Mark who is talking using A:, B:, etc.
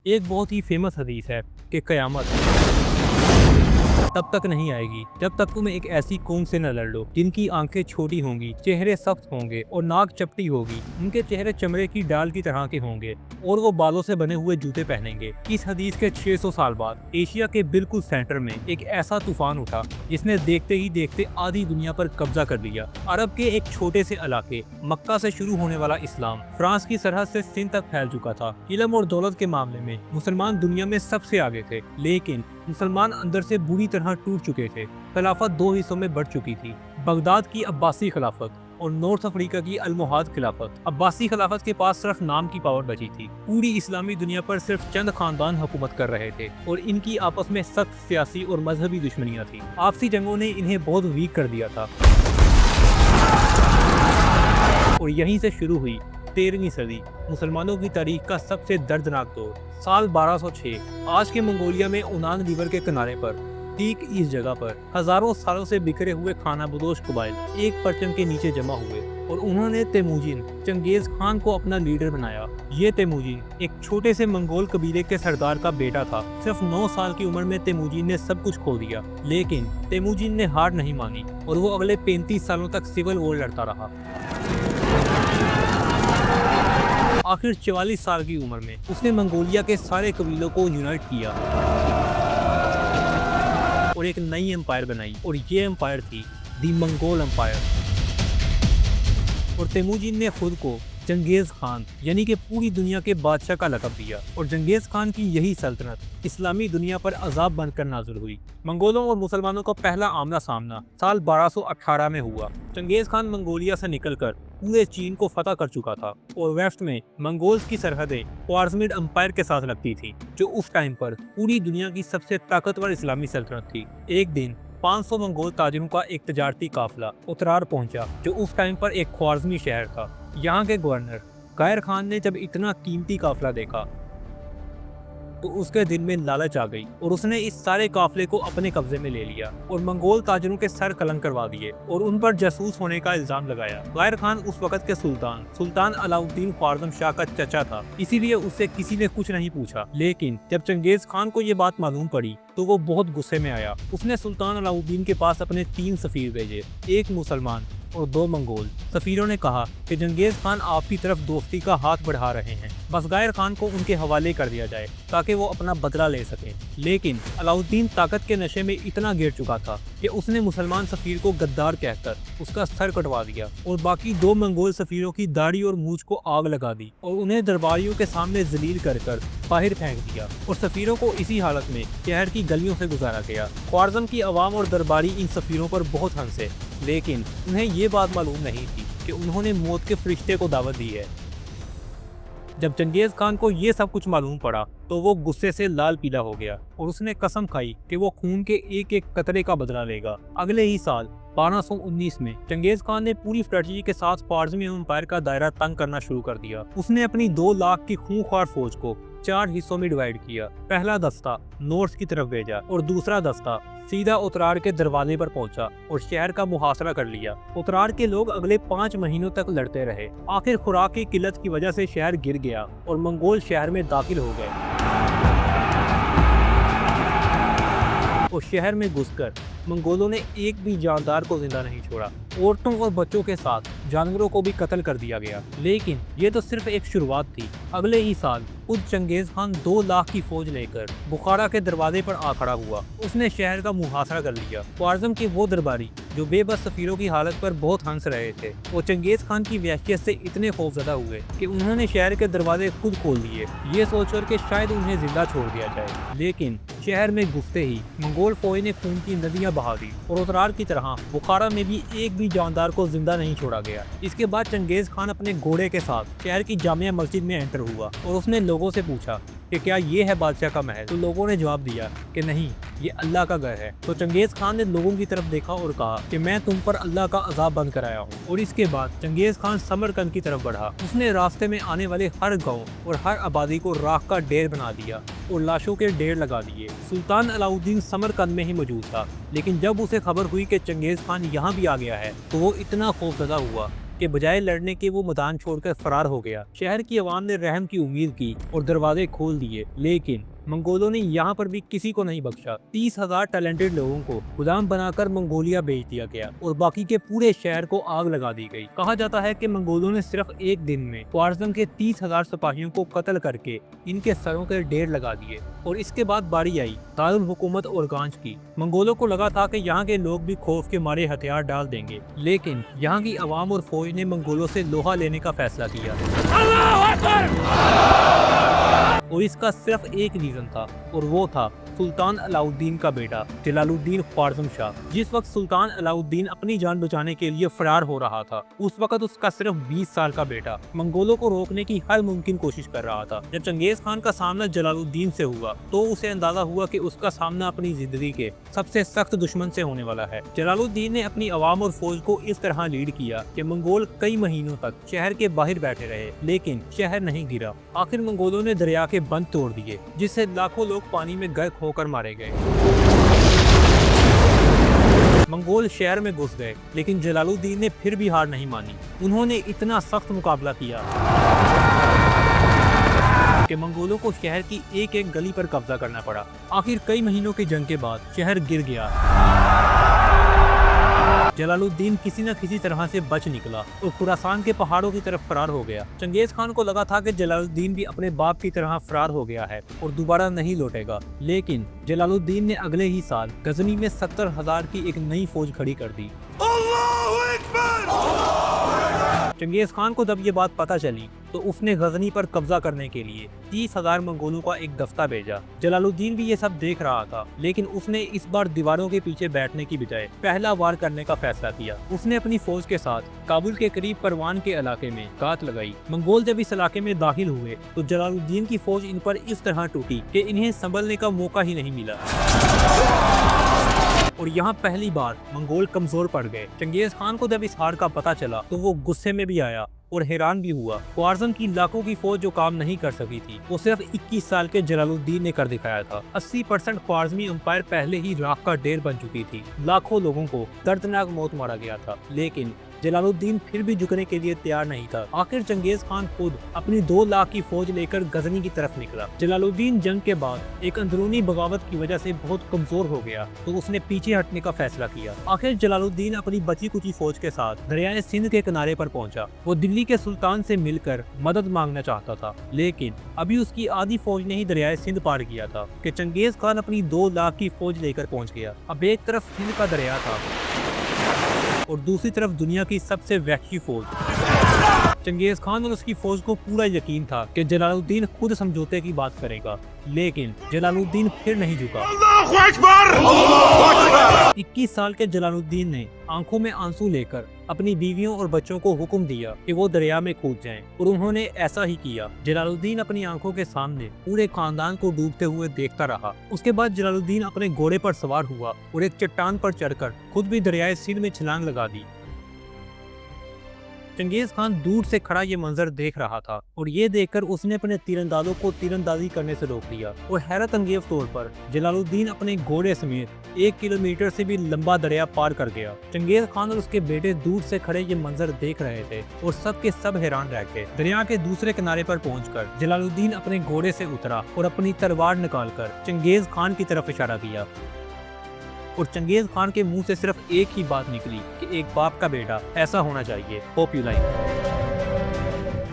A: एक बहुत ही फेमस हदीस है कि क़यामत तब तक नहीं आएगी जब तक तुम एक ऐसी कौम से न लड़ लो जिनकी आंखें छोटी होंगी, चेहरे सख्त होंगे और नाक चपटी होगी। उनके चेहरे चमड़े की डाल की तरह के होंगे और वो बालों से बने हुए जूते पहनेंगे। इस हदीस के 600 साल बाद एशिया के बिल्कुल सेंटर में एक ऐसा तूफान उठा जिसने देखते ही देखते आधी दुनिया पर कब्जा कर लिया। अरब के एक छोटे से इलाके मक्का से शुरू होने वाला इस्लाम फ्रांस की सरहद से सिंध तक फैल चुका था। इल्म और दौलत के मामले में मुसलमान दुनिया में सबसे आगे थे, लेकिन मुसलमान अंदर से बुरी तरह टूट चुके थे। खिलाफत दो हिस्सों में बढ़ चुकी थी, बगदाद की अब्बासी खिलाफत और नॉर्थ अफ्रीका की अलमोहाद खिलाफत। अब्बासी खिलाफत के पास सिर्फ नाम की पावर बची थी। पूरी इस्लामी दुनिया पर सिर्फ चंद खानदान हुकूमत कर रहे थे और इनकी आपस में सख्त सियासी और मजहबी दुश्मनियां थी। आपसी जंगों ने इन्हें बहुत वीक कर दिया था और यहीं से शुरू हुई 13वीं सदी, मुसलमानों की तारीख का सबसे दर्दनाक दौर। साल 1206 आज के मंगोलिया में उनान रिवर के किनारे पर ठीक इस जगह पर हजारों सालों से बिखरे हुए खानाबदोश कबाइल एक परचम के नीचे जमा हुए और उन्होंने तेमुजिन चंगेज खान को अपना लीडर बनाया। ये तेमुजिन एक छोटे से मंगोल कबीले के सरदार का बेटा था। सिर्फ 9 साल की उम्र में तेमुजिन ने सब कुछ खो दिया, लेकिन तेमुजिन ने हार नहीं मानी और वो अगले 35 सालों तक सिविल वॉर लड़ता रहा। आखिर 44 साल की उम्र में उसने मंगोलिया के सारे कबीलों को यूनाइट किया और एक नई एम्पायर बनाई, और ये एम्पायर थी दी मंगोल एम्पायर। और तेमुजिन ने खुद को चंगेज खान यानी कि पूरी दुनिया के बादशाह का लक़ब दिया और चंगेज खान की यही सल्तनत इस्लामी दुनिया पर अजाब बनकर नाज़िल हुई। मंगोलों और मुसलमानों का पहला आमना सामना साल 1218 में हुआ। चंगेज खान मंगोलिया से निकलकर पूरे चीन को फतह कर चुका था और वेस्ट में मंगोल्स की सरहदें ख्वारिज़मिड एम्पायर के साथ लगती थी, जो उस टाइम पर पूरी दुनिया की सबसे ताकतवर इस्लामी सल्तनत थी। एक दिन 500 मंगोल ताजिरों का एक तजारती काफिला उतरार पहुंचा, जो उस टाइम पर एक ख्वारिज़मी शहर था। यहाँ के गवर्नर कायर खान ने जब इतना कीमती काफिला देखा तो उसके दिल में लालच आ गई और उसने इस सारे काफिले को अपने कब्जे में ले लिया और मंगोल ताजिरों के सर कलंक करवा दिए और उन पर जासूस होने का इल्जाम लगाया। कायर खान उस वक्त के सुल्तान अलाउद्दीन ख्वारिज़म शाह का चचा था, इसीलिए उससे किसी ने कुछ नहीं पूछा। लेकिन जब चंगेज खान को ये बात मालूम पड़ी तो वो बहुत गुस्से में आया। उसने सुल्तान अलाउद्दीन के पास अपने 3 सफीर भेजे, एक मुसलमान और 2 मंगोल। सफीरों ने कहा कि चंगेज खान आपकी तरफ दोस्ती का हाथ बढ़ा रहे हैं, बस कायर खान को उनके हवाले कर दिया जाए ताकि वो अपना बदला ले सके। लेकिन अलाउद्दीन ताकत के नशे में इतना गिर चुका था कि उसने मुसलमान सफीर को गद्दार कहकर उसका सर कटवा दिया और बाकी 2 मंगोल सफीरों की दाढ़ी और मूंछ को आग लगा दी और उन्हें दरबारियों के सामने जलील कर बाहर फेंक दिया और सफीरों को इसी हालत में शहर की गलियों से गुजारा गया। ख्वारिज़म की आवाम और दरबारी इन सफीरों पर बहुत हंसे, लेकिन उन्हें ये बात मालूम नहीं थी कि उन्होंने मौत के फरिश्ते को दावत दी है। जब चंगेज खान को ये सब कुछ मालूम पड़ा तो वो गुस्से से लाल पीला हो गया और उसने कसम खाई कि वो खून के एक एक कतरे का बदला लेगा। अगले ही साल 1219 में चंगेज खान ने पूरी स्ट्रेटजी के साथ ख्वारिज़मी एम्पायर का दायरा तंग करना शुरू कर दिया। उसने अपनी 2 लाख की खूंखार फौज को 4 हिस्सों में डिवाइड किया। पहला दस्ता नॉर्थ की तरफ भेजा और दूसरा दस्ता सीधा उतरार के दरवाजे पर पहुंचा और शहर का मुहासरा कर लिया। उतरार के लोग अगले 5 महीनों तक लड़ते रहे। आखिर खुराक की किल्लत की वजह से शहर गिर गया और मंगोल शहर में दाखिल हो गए और शहर में घुसकर मंगोलों ने एक भी जानदार को जिंदा नहीं छोड़ा। औरतों और बच्चों के साथ जानवरों को भी कत्ल कर दिया गया। लेकिन ये तो सिर्फ एक शुरुआत थी। अगले ही साल खुद चंगेज खान 2 लाख की फौज लेकर बुखारा के दरवाजे पर आ खड़ा हुआ। उसने शहर का मुहासरा कर लिया। ख्वारिज़म के वो दरबारी जो बेबस सफीरों की हालत पर बहुत हंस रहे थे, वो चंगेज खान की वहशियत से इतने खौफजदा हुए कि उन्होंने शहर के दरवाजे खुद खोल दिए, ये सोचकर कि शायद उन्हें जिंदा छोड़ दिया जाए। लेकिन शहर में घुसते ही मंगोल फौज ने खून की नदियां बहा दी और उतरार की तरह बुखारा में भी एक भी जानदार को जिंदा नहीं छोड़ा गया। इसके बाद चंगेज खान अपने घोड़े के साथ शहर की जामिया मस्जिद में एंटर हुआ और उसने लोगों से पूछा कि क्या ये है बादशाह का महल। तो लोगों ने जवाब दिया कि नहीं, ये अल्लाह का घर है। तो चंगेज खान ने लोगों की तरफ देखा और कहा कि मैं तुम पर अल्लाह का अजाब बंद कराया हूँ। और इसके बाद चंगेज खान समरकंद की तरफ बढ़ा। उसने रास्ते में आने वाले हर गाँव और हर आबादी को राख का ढेर बना दिया और लाशों के ढेर लगा दिए। सुल्तान अलाउद्दीन समरकंद में ही मौजूद था, लेकिन जब उसे खबर हुई कि चंगेज खान यहाँ भी आ गया है तो वो इतना खौफजदा हुआ कि बजाय लड़ने के वो मैदान छोड़कर फरार हो गया। शहर की आवाम ने रहम की उम्मीद की और दरवाजे खोल दिए, लेकिन मंगोलों ने यहाँ पर भी किसी को नहीं बख्शा। 30,000 टैलेंटेड लोगों को गुलाम बनाकर मंगोलिया भेज दिया गया और बाकी के पूरे शहर को आग लगा दी गई। कहा जाता है कि मंगोलों ने सिर्फ एक दिन में ख्वारिज़म के 30,000 सिपाहियों को कत्ल करके इनके सरों के ढेर लगा दिए। और इसके बाद बारी आई दारुल हुकूमत ओरगांच की। मंगोलों को लगा था कि यहाँ के लोग भी खौफ के मारे हथियार डाल देंगे, लेकिन यहाँ की आवाम और फौज ने मंगोलों से लोहा लेने का फैसला किया। और इसका सिर्फ एक रीजन था और वो था सुल्तान अलाउद्दीन का बेटा जलालुद्दीन ख्वारिज़म शाह। जिस वक्त सुल्तान अलाउद्दीन अपनी जान बचाने के लिए फरार हो रहा था, उस वक्त उसका सिर्फ 20 साल का बेटा मंगोलों को रोकने की हर मुमकिन कोशिश कर रहा था। जब चंगेज खान का सामना जलालुद्दीन से हुआ तो उसे अंदाजा हुआ कि उसका सामना अपनी जिंदगी के सबसे सख्त दुश्मन से होने वाला है। जलालुद्दीन ने अपनी आवाम और फौज को इस तरह लीड किया कि मंगोल कई महीनों तक शहर के बाहर बैठे रहे, लेकिन शहर नहीं गिरा। आखिर मंगोलों ने दरिया के बंद तोड़ दिए, जिससे लाखों लोग पानी में गर्क होकर मारे गए। मंगोल शहर में घुस गए, लेकिन जलालुद्दीन ने फिर भी हार नहीं मानी। उन्होंने इतना सख्त मुकाबला किया कि मंगोलों को शहर की एक एक गली पर कब्जा करना पड़ा। आखिर कई महीनों की जंग के बाद शहर गिर गया। जलालुद्दीन किसी न किसी तरह से बच निकला और खुरासान के पहाड़ों की तरफ फरार हो गया। चंगेज खान को लगा था कि जलालुद्दीन भी अपने बाप की तरह फरार हो गया है और दोबारा नहीं लौटेगा, लेकिन जलालुद्दीन ने अगले ही साल गजनी में 70,000 की एक नई फौज खड़ी कर दी। चंगेज खान को जब ये बात पता चली तो उसने गजनी पर कब्जा करने के लिए 30,000 मंगोलों का एक दस्ता भेजा। जलालुद्दीन भी ये सब देख रहा था, लेकिन उसने इस बार दीवारों के पीछे बैठने की बजाय पहला वार करने का फैसला किया। उसने अपनी फौज के साथ काबुल के करीब परवान के इलाके में घात लगाई। मंगोल जब इस इलाके में दाखिल हुए तो जलालुद्दीन की फौज इन पर इस तरह टूटी कि इन्हें संभलने का मौका ही नहीं मिला और यहाँ पहली बार मंगोल कमजोर पड़ गए। चंगेज खान को जब इस हार का पता चला तो वो गुस्से में भी आया और हैरान भी हुआ। ख्वारिज़म की लाखों की फौज जो काम नहीं कर सकी थी, वो सिर्फ 21 साल के जलालुद्दीन ने कर दिखाया था। 80% ख्वारिज़मी एम्पायर पहले ही राख का ढेर बन चुकी थी। लाखों लोगों को दर्दनाक मौत मारा गया था, लेकिन जलालुद्दीन फिर भी झुकने के लिए तैयार नहीं था। आखिर चंगेज खान खुद अपनी 2 लाख की फौज लेकर गजनी की तरफ निकला। जलालुद्दीन जंग के बाद एक अंदरूनी बगावत की वजह से बहुत कमजोर हो गया, तो उसने पीछे हटने का फैसला किया। आखिर जलालुद्दीन अपनी बची कुची फौज के साथ दरियाए सिंध के किनारे पर पहुंचा। वो दिल्ली के सुल्तान से मिलकर मदद मांगना चाहता था, लेकिन अभी उसकी आधी फौज ने ही दरियाए सिंध पार किया था कि चंगेज खान अपनी 2 लाख की फौज लेकर पहुंच गया। अब एक तरफ सिंध का दरिया था और दूसरी तरफ दुनिया की सबसे वहशी फौज। चंगेज खान और उसकी फौज को पूरा यकीन था कि जलालुद्दीन खुद समझौते की बात करेगा, लेकिन जलालुद्दीन फिर नहीं झुका। 21 साल के जलालुद्दीन ने आंखों में आंसू लेकर अपनी बीवियों और बच्चों को हुक्म दिया कि वो दरिया में कूद जाएं, और उन्होंने ऐसा ही किया। जलालुद्दीन अपनी आंखों के सामने पूरे खानदान को डूबते हुए देखता रहा। उसके बाद जलालुद्दीन अपने घोड़े पर सवार हुआ और एक चट्टान पर चढ़कर खुद भी दरियाए सिंध में छलांग लगा दी। चंगेज खान दूर से खड़ा ये मंजर देख रहा था और ये देखकर उसने अपने तीरंदाजों को तीरंदाजी करने से रोक दिया और हैरत अंगेज तौर पर जलालुद्दीन अपने घोड़े समेत 1 किलोमीटर से भी लंबा दरिया पार कर गया। चंगेज खान और उसके बेटे दूर से खड़े ये मंजर देख रहे थे और सब के सब हैरान रह गए। दरिया के दूसरे किनारे पर पहुंचकर जलालुद्दीन अपने घोड़े से उतरा और अपनी तलवार निकालकर चंगेज खान की तरफ इशारा किया और चंगेज खान के मुंह से सिर्फ एक ही बात निकली कि एक बाप का बेटा ऐसा होना चाहिए। Hope you like.